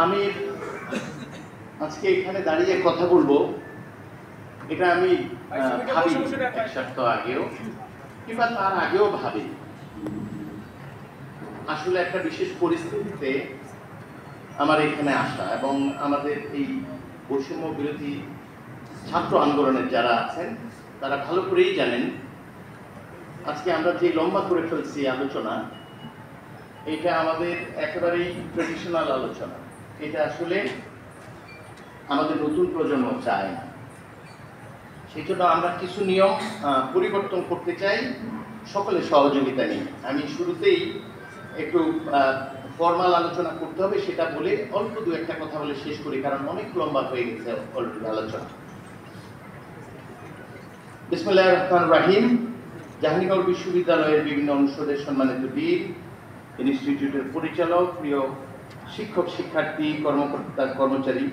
আমি আজকে এখানে দাঁড়িয়ে কথা বলবো, এটা আমি ভাবি এক সপ্তাহ আগেও কিংবা তার আগেও ভাবি। আসলে একটা বিশেষ পরিস্থিতিতে আমার এখানে আসা এবং আমাদের এই বৈষম্য বিরোধী ছাত্র আন্দোলনের যারা আছেন তারা ভালো করেই জানেন আজকে আমরা যে লম্বা করে ফেলছি আলোচনা, এটা আমাদের একেবারেই ট্রেডিশনাল আলোচনা। এটা আসলে আমাদের নতুন প্রজন্ম চায় না। সেই জন্য আমরা কিছু নিয়ম পরিবর্তন করতে চাই, সকলে সহযোগিতা নিয়ে। আমি শুরুতেই একটু ফর্মাল আলোচনা করতে হবে সেটা বলে অল্প দু একটা কথা বলে শেষ করি, কারণ অনেক লম্বা হয়ে গেছে অলরেডি আলোচনা। বিসমিল্লাহির রহমানির রহিম। জাহাঙ্গীরনগর বিশ্ববিদ্যালয়ের বিভিন্ন অনুষদের সম্মানিত ডিন, ইনস্টিটিউটের পরিচালক, প্রিয় শিক্ষক শিক্ষার্থী, কর্মকর্তা কর্মচারী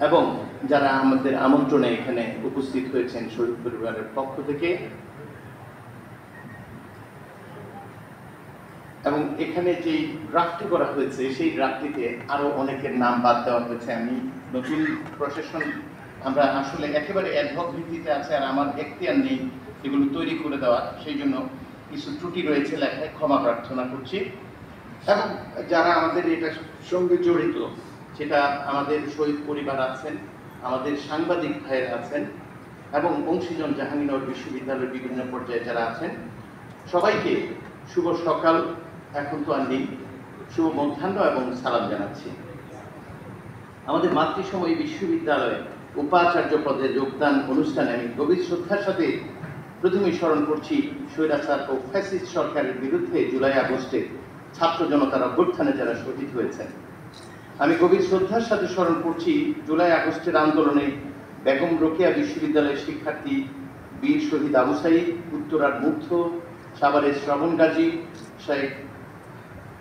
এবং যারা আমাদের আমন্ত্রণে এখানে উপস্থিত হয়েছেন শহীদ পরিবারের পক্ষ থেকে, এবং এখানে যে ড্রাফটটি করা হয়েছে সেই ড্রাফটিতে আরো অনেকের নাম বাদ দেওয়া হয়েছে। আমি নতুন প্রশাসন আমরা আসলে একেবারে অ্যাডহক ভিত্তিতে আছে, আর আমার এখতিয়ার নেই এগুলো তৈরি করে দেওয়া, সেই জন্য কিছু ত্রুটি রয়েছে লেখায়, ক্ষমা প্রার্থনা করছি। এবং যারা আমাদের এটার সঙ্গে জড়িত, সেটা আমাদের শহীদ পরিবার আছেন, আমাদের সাংবাদিক ভাইয়েরা আছেন এবং বংশীজন জাহাঙ্গীরনগর বিশ্ববিদ্যালয়ের বিভিন্ন পর্যায়ে যারা আছেন, সবাইকে শুভ সকাল, এখন তো আর নেই, শুভ মধ্যাহ্ন এবং সালাম জানাচ্ছি। আমাদের মাতৃসময় বিশ্ববিদ্যালয়ে উপাচার্য পদে যোগদান অনুষ্ঠানে আমি গভীর শ্রদ্ধার সাথে প্রথমেই স্মরণ করছি স্বৈরাচার ও ফ্যাসিস্ট সরকারের বিরুদ্ধে জুলাই আগস্টে ছাত্র জনতার অভ্যুত্থানে যারা শহীদ হয়েছেন। আমি গভীর শ্রদ্ধার সাথে স্মরণ করছি জুলাই আগস্টের আন্দোলনে বেগম রোকেয়া বিশ্ববিদ্যালয়ের শিক্ষার্থী বীর শহীদ আবু সাঈদ, উত্তরার মুগ্ধ, সাভারের শ্রবণ গাজী, শেখ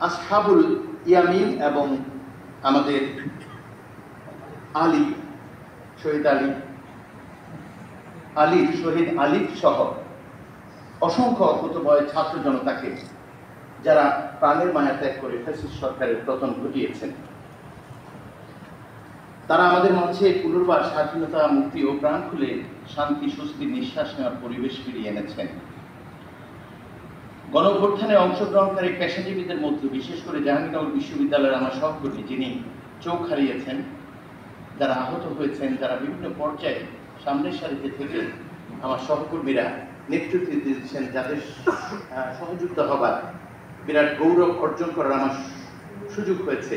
আসহাবুল ইয়ামিন এবং আমাদের আলী শহীদ আলী সহ অসংখ্য অকুতোভয় ছাত্র জনতাকে যারা প্রাণের মায়া ত্যাগ করে ফ্যাসিস্ট সরকারের পতন ঘটিয়েছেন। তারা আমাদের মাঝে পুনর্বার স্বাধীনতা, মুক্তি ও প্রাণ খুলে শান্তি, স্বস্তির নিঃশ্বাস নেওয়ার পরিবেশ ফিরিয়ে এনেছেন। গণঅভ্যুত্থানে অংশগ্রহণকারী পেশাজীবীদের মধ্যে বিশেষ করে জাহাঙ্গীরনগর বিশ্ববিদ্যালয়ের আমার সহকর্মী যিনি চোখ হারিয়েছেন, যারা আহত হয়েছেন, যারা বিভিন্ন পর্যায়ে সামনের সারিতে থেকে আমার সহকর্মীরা নেতৃত্ব দিয়েছেন, যাদের সহযোগিতা হবার বিরাট গৌরব অর্জন করার আমার সুযোগ হয়েছে,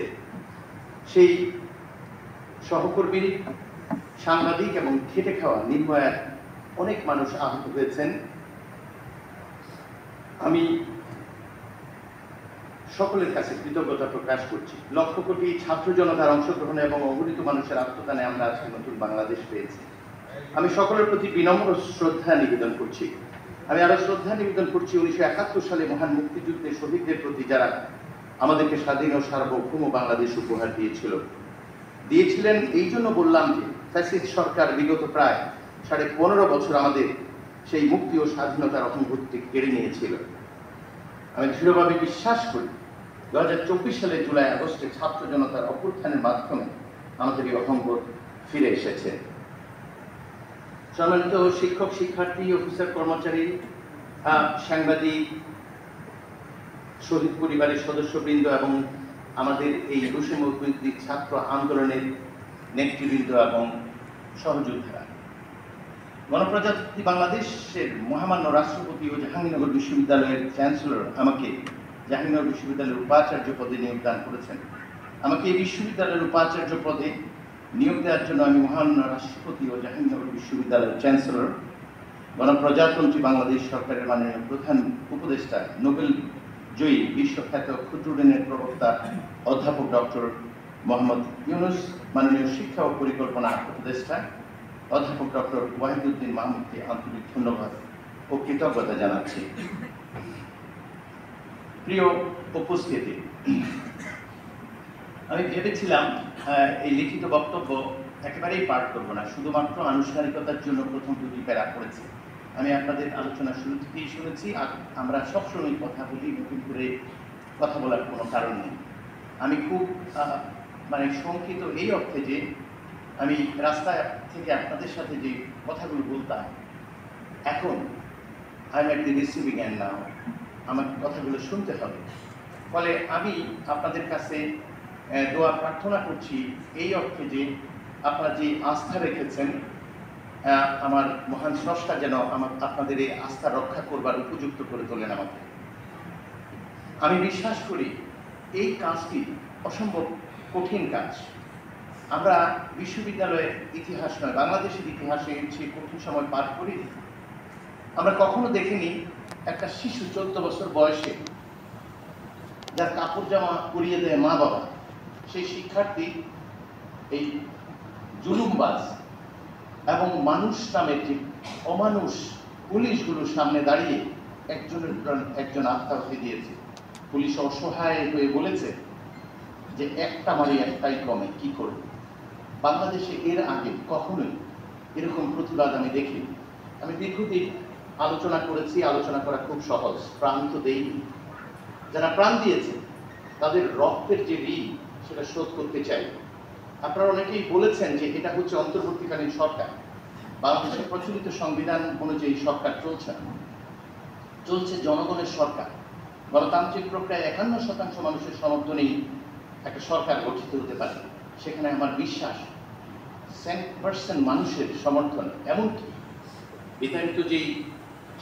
সেই সহকর্মী, সাংবাদিক এবং খেটে খাওয়া নির্ভয়ার অনেক মানুষ আহত হয়েছেন। আমি সকলের কাছে কৃতজ্ঞতা প্রকাশ করছি। লক্ষ কোটি ছাত্র জনতার অংশগ্রহণে এবং অগণিত মানুষের আত্মদানে আমরা আজকে নতুন বাংলাদেশ পেয়েছি। আমি সকলের প্রতি বিনম্র শ্রদ্ধা নিবেদন করছি। আমি আরো শ্রদ্ধা নিবেদন করছি 1971 সালে মহান মুক্তিযুদ্ধে শহীদদের প্রতি, যারা আমাদেরকে স্বাধীন ও সার্বভৌম বাংলাদেশ উপহার দিয়েছিলেন। এই জন্য বললাম যে ফ্যাসিস্ট সরকার বিগত প্রায় 15.5 বছর আমাদের সেই মুক্তি ও স্বাধীনতার অহংভূতি কেড়ে নিয়েছিল। আমি দৃঢ়ভাবে বিশ্বাস করি 2024 সালে জুলাই আগস্টে ছাত্র জনতার অভ্যুত্থানের মাধ্যমে আমাদের এই অহংবোধ ফিরে এসেছে। সম্মানিত শিক্ষক শিক্ষার্থী, অফিসার কর্মচারী, সাংবাদিক, শহীদ পরিবারের সদস্যবৃন্দ এবং আমাদের এই বৈষম্য বিরোধী ছাত্র আন্দোলনের নেতৃবৃন্দ এবং সহযোদ্ধারা, গণপ্রজাতন্ত্রী বাংলাদেশের মহামান্য রাষ্ট্রপতি ও জাহাঙ্গীরনগর বিশ্ববিদ্যালয়ের চ্যান্সেলর আমাকে জাহাঙ্গীরনগর বিশ্ববিদ্যালয়ের উপাচার্য পদে নিয়োগ দান করেছেন। আমাকে এই বিশ্ববিদ্যালয়ের উপাচার্য পদে নিয়োগ দেওয়ার জন্য আমি মহামান্য রাষ্ট্রপতি ও জাহাঙ্গীরনগর বিশ্ববিদ্যালয়ের চ্যান্সেলর, গণপ্রজাতন্ত্রী বাংলাদেশ সরকারের মাননীয় প্রধান উপদেষ্টা, নোবেল জয়ী বিশ্বখ্যাত ক্ষুদ্র ঋণের প্রবক্তা অধ্যাপক ডক্টর মোহাম্মদ ইউনুস, মাননীয় শিক্ষা ও পরিকল্পনা উপদেষ্টা অধ্যাপক ডক্টর ওয়াহিদুদ্দিন মাহমুদকে আন্তরিক ধন্যবাদ ও কৃতজ্ঞতা জানাচ্ছি। প্রিয় উপস্থিতি, আমি ভেবেছিলাম এই লিখিত বক্তব্য একেবারেই পাঠ করব না, শুধুমাত্র আনুষ্ঠানিকতার জন্য প্রথম 2টি প্যারা পড়েছি। আমি আপনাদের আলোচনা শুরু থেকেই শুনেছি, আর আমরা সবসময় কথা বলি নতুন করে কথা বলার কোনো কারণ নেই। আমি খুব মানে শঙ্কিত এই অর্থে যে আমি রাস্তায় থেকে আপনাদের সাথে যে কথাগুলো বলতাম, এখন I am at the receiving end now, আমার কথাগুলো শুনতে হবে। ফলে আমি আপনাদের কাছে দোয়া প্রার্থনা করছি এই অর্থে যে আপনারা যে আস্থা রেখেছেন, আমার মহান স্রষ্টা যেন আপনাদের এই আস্থা রক্ষা করবার উপযুক্ত করে তোলেন আমাকে। আমি বিশ্বাস করি এই কাজটি অসম্ভব কঠিন কাজ। আমরা বিশ্ববিদ্যালয়ের ইতিহাস নয়, বাংলাদেশের ইতিহাসে সেই কঠিন সময় পার করি। আমরা কখনো দেখিনি একটা শিশু 14 বছর বয়সে, যার কাপড় জামা পরিয়ে দেয় মা বাবা, সেই শিক্ষার্থী এই জুলুমবাজ এবং মানুষ নামের যে অমানুষ পুলিশগুলোর সামনে দাঁড়িয়ে একজন আত্মাহুতি দিয়েছে। পুলিশ অসহায় হয়ে বলেছে যে একটা মারি একটাই কমে, কি করবে। বাংলাদেশে এর আগে কখনোই এরকম প্রতিবাদ আমি দেখিনি। আমি দীর্ঘদিন আলোচনা করেছি, আলোচনা করা খুব সহজ, প্রাণ তো দেইনি। যারা প্রাণ দিয়েছে তাদের রক্তের যে ঋণ সেটা শোধ করতে চাই। আপনারা অনেকেই বলেছেন যে এটা হচ্ছে অন্তর্বর্তীকালীন সরকার। বাংলাদেশের প্রচলিত সংবিধান অনুযায়ী সরকার চলছে জনগণের সরকার। গণতান্ত্রিক প্রক্রিয়ায় 51% মানুষের সমর্থনেই একটা সরকার গঠিত হতে পারে। সেখানে আমার বিশ্বাস 100% মানুষের সমর্থন। এমনকি বিতাড়িত যেই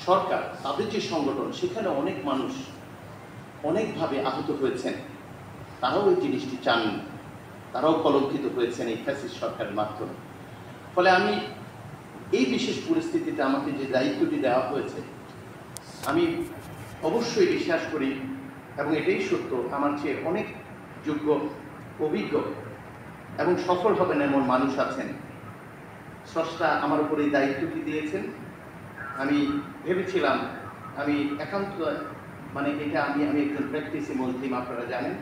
সরকার, তাদের যে সংগঠন, সেখানে অনেক মানুষ অনেকভাবে আহত হয়েছেন, তারাও এই জিনিসটি চাননি, তারাও কলঙ্কিত হয়েছেন এই ফ্যাসিস্ট সরকারের মাধ্যমে। ফলে আমি এই বিশেষ পরিস্থিতিতে আমাকে যে দায়িত্বটি দেওয়া হয়েছে, আমি অবশ্যই বিশ্বাস করি এবং এটাই সত্য, আমার চেয়ে অনেক যোগ্য, অভিজ্ঞ এবং সফল হবেন এমন মানুষ আছেন। স্রষ্টা আমার উপর এই দায়িত্বটি দিয়েছেন। আমি ভেবেছিলাম, আমি একান্ত মানে এটা আমি একজন প্র্যাকটিসি মুসলিম, আপনারা জানেন।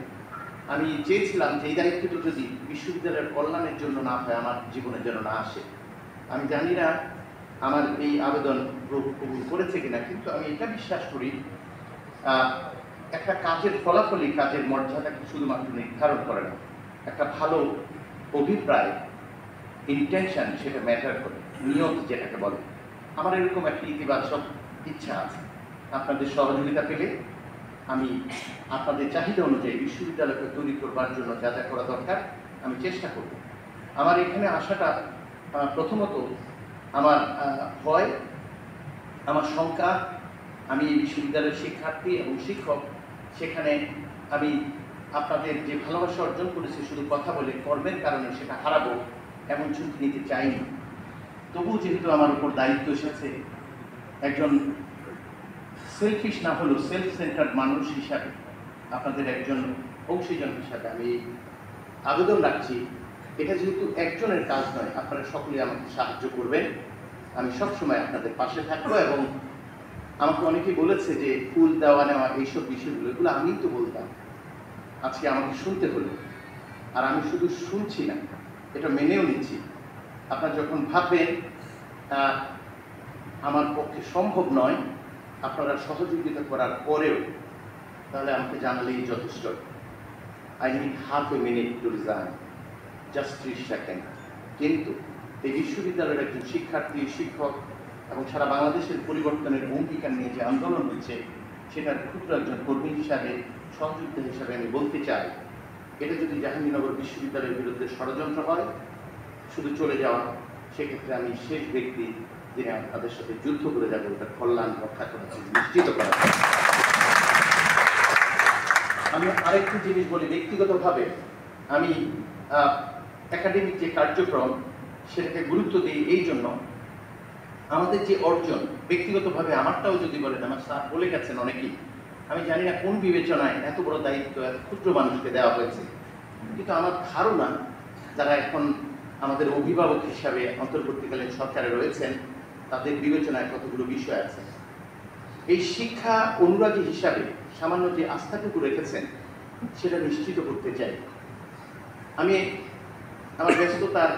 আমি চেয়েছিলাম যে এই দায়িত্বটি যদি বিশ্ববিদ্যালয়ের কল্যাণের জন্য না হয়, আমার জীবনের জন্য না আসে। আমি জানি না আমার এই আবেদন কবুল করেছে কিনা, কিন্তু আমি এটা বিশ্বাস করি একটা কাজের ফলাফলই কাজের মর্যাদাকে শুধুমাত্র নির্ধারণ করে না, একটা ভালো অভিপ্রায়, ইন্টেনশন, সেটা ম্যাটার করে, নিয়ত যেটাকে বলে। আমার এরকম একটা ইতিবাচক ইচ্ছা আছে। আপনাদের সহযোগিতা পেলে আমি আপনাদের চাহিদা অনুযায়ী বিশ্ববিদ্যালয়কে তৈরি করবার জন্য যা যা করা দরকার আমি চেষ্টা করব। আমার এখানে আসাটা প্রথমত আমার ভয়, আমার শঙ্কা, আমি বিশ্ববিদ্যালয়ের শিক্ষার্থী এবং শিক্ষক, সেখানে আমি আপনাদের যে ভালোবাসা অর্জন করেছি শুধু কথা বলে, কর্মের কারণে সেটা হারাবো এমন ঝুঁকি নিতে চাইনি। তবুও যেহেতু আমার উপর দায়িত্ব এসেছে, একজন সেলফিশ না হলেও সেলফ সেন্টার্ড মানুষ হিসাবে, আপনাদের একজন অংশীজন হিসাবে আমি আবেদন রাখছি, এটা যেহেতু একজনের কাজ নয়, আপনারা সকলে আমাকে সাহায্য করবেন। আমি সবসময় আপনাদের পাশে থাকবো। এবং আমাকে অনেকেই বলেছে যে ফুল দেওয়া নেওয়া এইসব বিষয়গুলো, এগুলো আমিই তো বলতাম, আজকে আমাকে শুনতে হলো। আর আমি শুধু শুনছি না, এটা মেনেও নিচ্ছি। আপনারা যখন ভাববেন আমার পক্ষে সম্ভব নয় আপনারা সহযোগিতা করার পরেও, তাহলে আমাকে জানালেই যথেষ্ট। I need half a minute to resign, just 30 second. কিন্তু এই বিশ্ববিদ্যালয়ের একজন শিক্ষার্থী, শিক্ষক এবং সারা বাংলাদেশের পরিবর্তনের অঙ্গীকার নিয়ে যে আন্দোলন হচ্ছে, সেটার ক্ষুদ্র একজন কর্মী হিসাবে, সংযুক্ত হিসাবে আমি বলতে চাই, এটা যদি জাহাঙ্গীরনগর বিশ্ববিদ্যালয়ের বিরুদ্ধে ষড়যন্ত্র হয়, শুধু চলে যাওয়া, সেক্ষেত্রে আমি শেষ ব্যক্তি যিনি তাদের সাথে যুদ্ধ করে যাবে, ওটা কল্যাণ রক্ষা করা নিশ্চিত করা। আমি আরেকটি জিনিস বলি, ব্যক্তিগতভাবে আমি একাডেমিক যে কার্যক্রম সেটাকে গুরুত্ব দিই এই জন্য, আমাদের যে অর্জন ব্যক্তিগতভাবে আমারটাও যদি বলেন, আমার স্যার বলে গেছেন অনেকেই, আমি জানি না কোন বিবেচনায় এত বড় দায়িত্ব এত ক্ষুদ্র মানুষকে দেওয়া হয়েছে, কিন্তু আমার ধারণা যারা এখন আমাদের অভিভাবক হিসাবে অন্তর্বর্তীকালীন সরকারে রয়েছেন, তাদের বিবেচনায় কতগুলো বিষয় আছে। এই শিক্ষা অনুরাগী হিসাবে সামান্য যে আস্থাটুকু রেখেছেন সেটা নিশ্চিত করতে চাই। আমি আমার ব্যস্ততার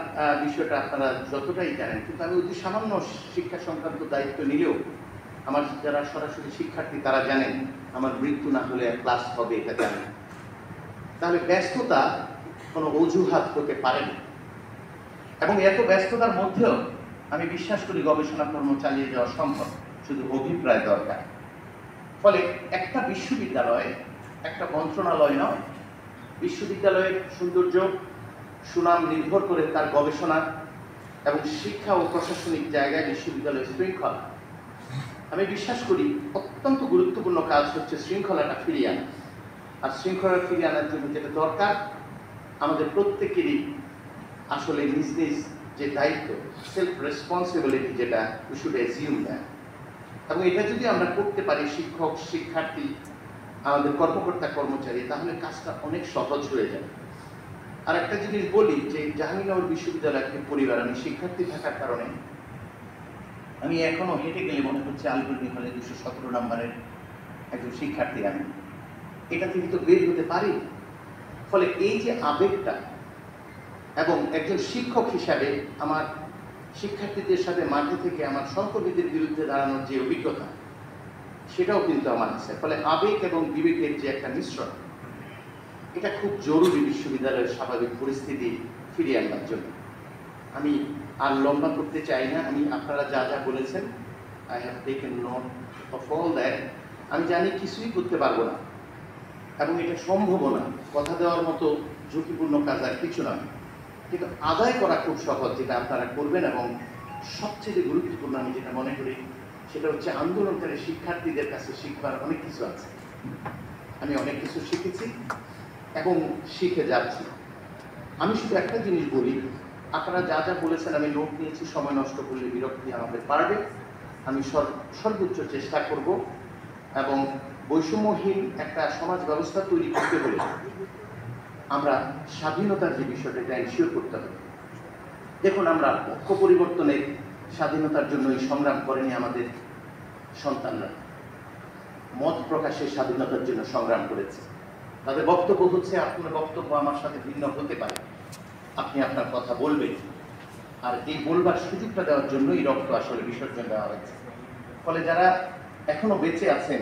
বিষয়টা আপনারা যতটাই জানেন, কিন্তু আমি অতি সামান্য শিক্ষা সংক্রান্ত দায়িত্ব নিলেও আমার যারা সরাসরি শিক্ষার্থী তারা জানেন আমার মৃত্যু না হলে ক্লাস হবে, এটা জানেন। তাহলে ব্যস্ততা কোনো অজুহাত হতে পারে না, এবং এত ব্যস্ততার মধ্যেও আমি বিশ্বাস করি গবেষণা কর্ম চালিয়ে যাওয়া সম্ভব, শুধু অভিপ্রায় দরকার। ফলে একটা বিশ্ববিদ্যালয় একটা মন্ত্রণালয় নয়, বিশ্ববিদ্যালয়ের সৌন্দর্য সুনাম নির্ভর করে তার গবেষণা এবং শিক্ষা ও প্রশাসনিক জায়গায় বিশ্ববিদ্যালয়ের শৃঙ্খলা। আমি বিশ্বাস করি অত্যন্ত গুরুত্বপূর্ণ কাজ হচ্ছে শৃঙ্খলাটা ফিরিয়ে আনা, আর শৃঙ্খলা ফিরিয়ে আনার জন্য যেটা দরকার আমাদের প্রত্যেকেরই আসলে নিজ নিজ যে দায়িত্ব, সেলফ রেসপন্সিবিলিটি, যেটা উই শুড অ্যাজিউম দ্যাট, এবং এটা যদি আমরা করতে পারি শিক্ষক, শিক্ষার্থী, আমাদের কর্মকর্তা, কর্মচারী, তাহলে কাজটা অনেক সহজ হয়ে যাবে। আর একটা জিনিস বলি যে জাহাঙ্গীরনগর বিশ্ববিদ্যালয় একটি পরিবার। আমি শিক্ষার্থী থাকার কারণে আমি এখনো হেঁটে গেলে মনে হচ্ছে আলবর্নি হলে 217 নম্বরের একজন শিক্ষার্থী আমি, এটা থেকে তো বের হতে পারি। ফলে এই যে আবেগটা, এবং একজন শিক্ষক হিসাবে আমার শিক্ষার্থীদের সাথে মাঠে থেকে আমার সহকর্মীদের বিরুদ্ধে দাঁড়ানোর যে অভিজ্ঞতা, সেটাও কিন্তু আমার আছে। ফলে আবেগ এবং বিবেকের যে একটা মিশ্রণ, এটা খুব জরুরি বিশ্ববিদ্যালয়ের স্বাভাবিক পরিস্থিতি ফিরিয়ে আনবার জন্য। আমি আর লম্বা করতে চাই না। আমি আপনারা যা যা বলেছেন, I have taken note of all that. আমি জানি কিছুই করতে পারবো না, এবং এটা সম্ভব না। কথা দেওয়ার মতো ঝুঁকিপূর্ণ কাজ আর কিছু নয়, কিন্তু আদায় করা খুব সহজ, যেটা আপনারা করবেন। এবং সবচেয়ে গুরুত্বপূর্ণ আমি যেটা মনে করি সেটা হচ্ছে আন্দোলনকারী শিক্ষার্থীদের কাছে শিখবার অনেক কিছু আছে। আমি অনেক কিছু শিখেছি এবং শিখে যাচ্ছি। আমি শুধু একটা জিনিস বলি, আপনারা যা যা বলেছেন আমি নোট নিয়েছি, সময় নষ্ট করলে বিরক্তি আমাদের পারবে। আমি সর্বোচ্চ চেষ্টা করব, এবং বৈষম্যহীন একটা সমাজ ব্যবস্থা তৈরি করতে হলে আমরা স্বাধীনতার যে বিষয়টা, এটা এনশিওর করতে হবে। দেখুন, আমরা পক্ষ পরিবর্তনের স্বাধীনতার জন্য সংগ্রাম করেনি আমাদের সন্তানরা, মত প্রকাশের স্বাধীনতার জন্য সংগ্রাম করেছে। তাদের বক্তব্য হচ্ছে আপনার বক্তব্য আমার সাথে ভিন্ন হতে পারে, আপনি আপনার কথা বলবেন, আর এই বলবার সুযোগটা দেওয়ার জন্যই রক্ত আসলে বিসর্জন দেওয়া হয়েছে। ফলে যারা এখনো বেঁচে আছেন,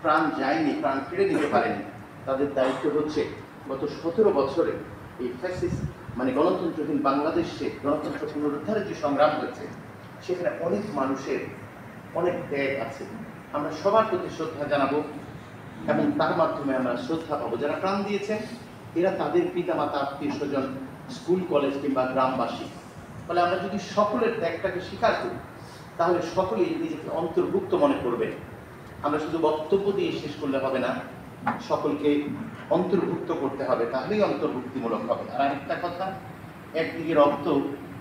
প্রাণ যায়নি, প্রাণ ফিরে দিতে পারেনি, তাদের দায়িত্ব হচ্ছে গত 17 বছরে এই ফ্যাসিস্ট মানে গণতন্ত্রহীন বাংলাদেশে গণতন্ত্র পুনরুদ্ধারের যে সংগ্রাম হয়েছে, সেখানে অনেক মানুষের অনেক ত্যাগ আছে। আমরা সবার প্রতি শ্রদ্ধা জানাবো, এবং তার মাধ্যমে আমরা শ্রদ্ধা পাবো। যারা প্রাণ দিয়েছেন এরা তাদের পিতামাতা, আত্মীয় স্বজন, স্কুল, কলেজ কিংবা গ্রামবাসী। ফলে আমরা যদি সকলের ত্যাগটাকে স্বীকার করি, তাহলে সকলেই নিজেকে অন্তর্ভুক্ত মনে করবে। আমরা শুধু বক্তব্য দিয়ে শেষ করলে হবে না, সকলকে অন্তর্ভুক্ত করতে হবে, তাহলেই অন্তর্ভুক্তিমূলক হবে। আর আরেকটা কথা, একদিকে রক্ত,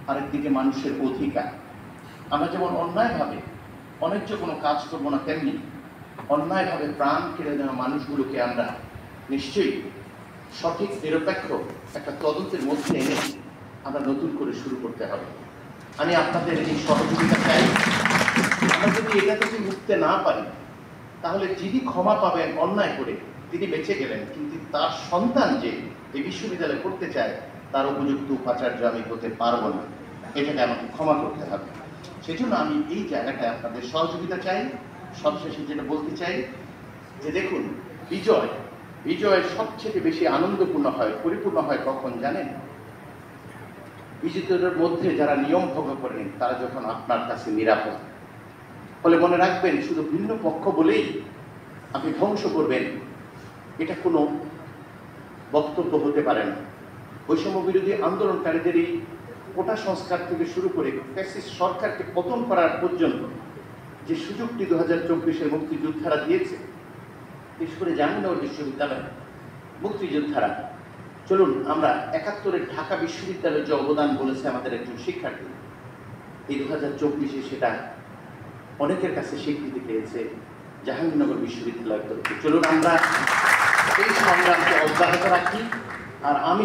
আরেকদিকে মানুষের অধিকার। আমরা যেমন অন্যায়ভাবে অন্যায্য কোনো কাজ করবো না, তেমনি অন্যায়ভাবে প্রাণ কেড়ে দেওয়া মানুষগুলোকে আমরা নিশ্চয়ই সঠিক নিরপেক্ষ একটা তদন্তের মধ্যে এনে আমরা নতুন করে শুরু করতে হবে। আমি আপনাদের এই সহযোগিতা চাই। আমরা যদি এটা থেকে উঠতে না পারি, তাহলে যিনি ক্ষমা পাবেন অন্যায় করে, তিনি বেঁচে গেলেন, কিন্তু তার সন্তান যে এই বিশ্ববিদ্যালয়ে পড়তে চায়, তার উপযুক্ত উপাচার্য আমি হতে পারবো না। এটাকে আমাকে ক্ষমা করতে হবে। সেজন্য আমি এই জায়গাটায় আপনাদের সহযোগিতা চাই। সবশেষে যেটা বলতে চাই যে দেখুন, বিজয় সবচেয়ে বেশি আনন্দপূর্ণ হয়, পরিপূর্ণ হয় কখন জানেন? বিজেতাদের মধ্যে যারা নিয়ম ভঙ্গ করেন, তারা যখন আপনার কাছে নিরাপদ। ফলে মনে রাখবেন, শুধু ভিন্ন পক্ষ বলেই আপনি ধ্বংস করবেন, এটা কোনো বক্তব্য হতে পারে না। বৈষম্য বিরোধী আন্দোলনকারীদের এই কোটা সংস্কার থেকে শুরু করে ফ্যাসিস্ট সরকারকে পতন করার পর্যন্ত যে সুযোগটি 2024-এর মুক্তিযোদ্ধারা দিয়েছে, বিশেষ করে জাহাঙ্গীরনগর বিশ্ববিদ্যালয় মুক্তিযোদ্ধারা, চলুন আমরা 71-এর ঢাকা বিশ্ববিদ্যালয়ের যে অবদান বলেছে আমাদের একজন শিক্ষার্থী, এই 2024-এ সেটা অনেকের কাছে স্বীকৃতি পেয়েছে জাহাঙ্গীরনগর বিশ্ববিদ্যালয়ের তরফে। চলুন আমরা এই সংগ্রামকে অব্যাহত রাখি। আর আমি